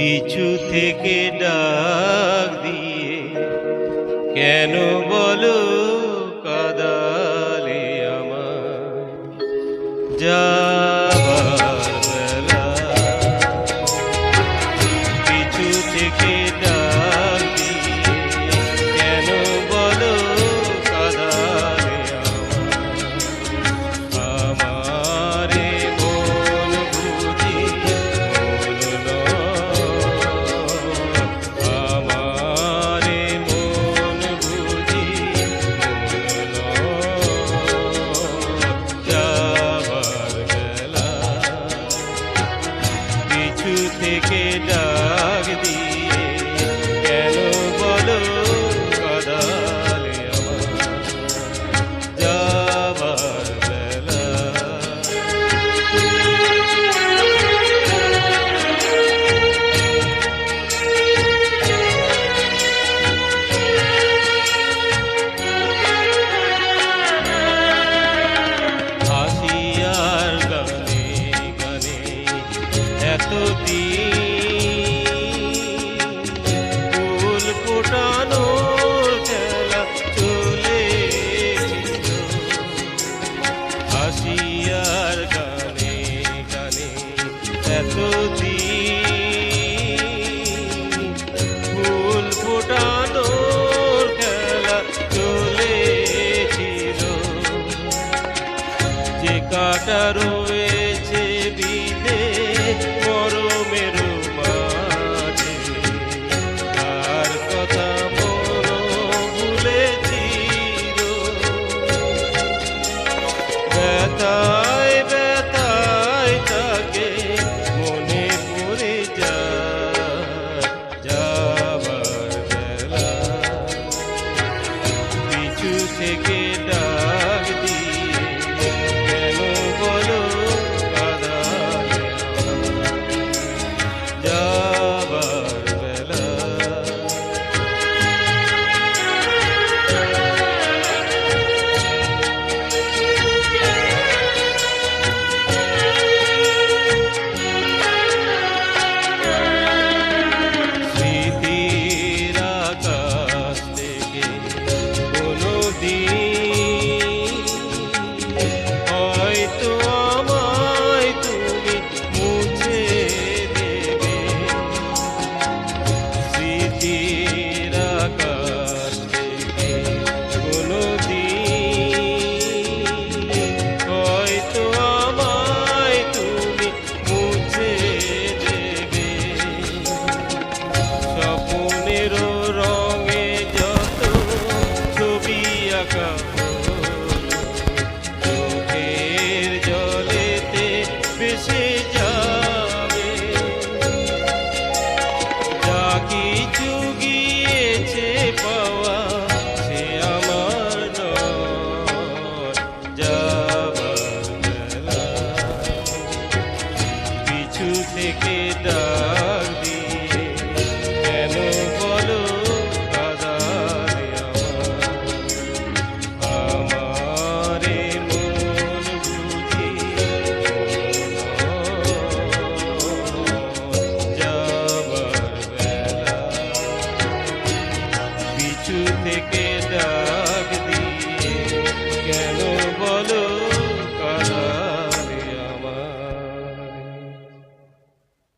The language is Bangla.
পিছু থেকে ডাক দিয়ে কেন বলো কাদালে আমার যাবার বেলা। পিছু থেকে ডাক দিয়ে কেন বলো কাদালে আমারে মন বুঝি মন আমারে মন বুঝি যাবার বেলা। পিছু থেকে ডাক দিয়ে কেন বলো কাদালে আমার যাবার বেলা। হাসি আর গানে গানে এতদিন ফুল ফোটানোর খেলা চলেছিল। হাসি আর গানে গানে এতদিন ফুল ফোটানোর খেলা চলেছিল। যে কাটা রয়েছে বিদে মরমের মাঝে, তার কথা মন ভুলেছিল। ব্যথায় ব্যথায় তাকে মনে পড়ে যাবার বেলা। পিছু থেকে ডাক দিয়ে কেন বলো কাদালে যাবার বেলা। স্মৃতির আকাশ থেকে কোনদিন হয়তো আমায় তুমি মুছে দেবে। স্মৃতির আকাশ থেকে কোনদিন হয়তো আমায় তুমি মুছে দেবে। স্বপ্নেরও রঙে যত ছবি আঁকা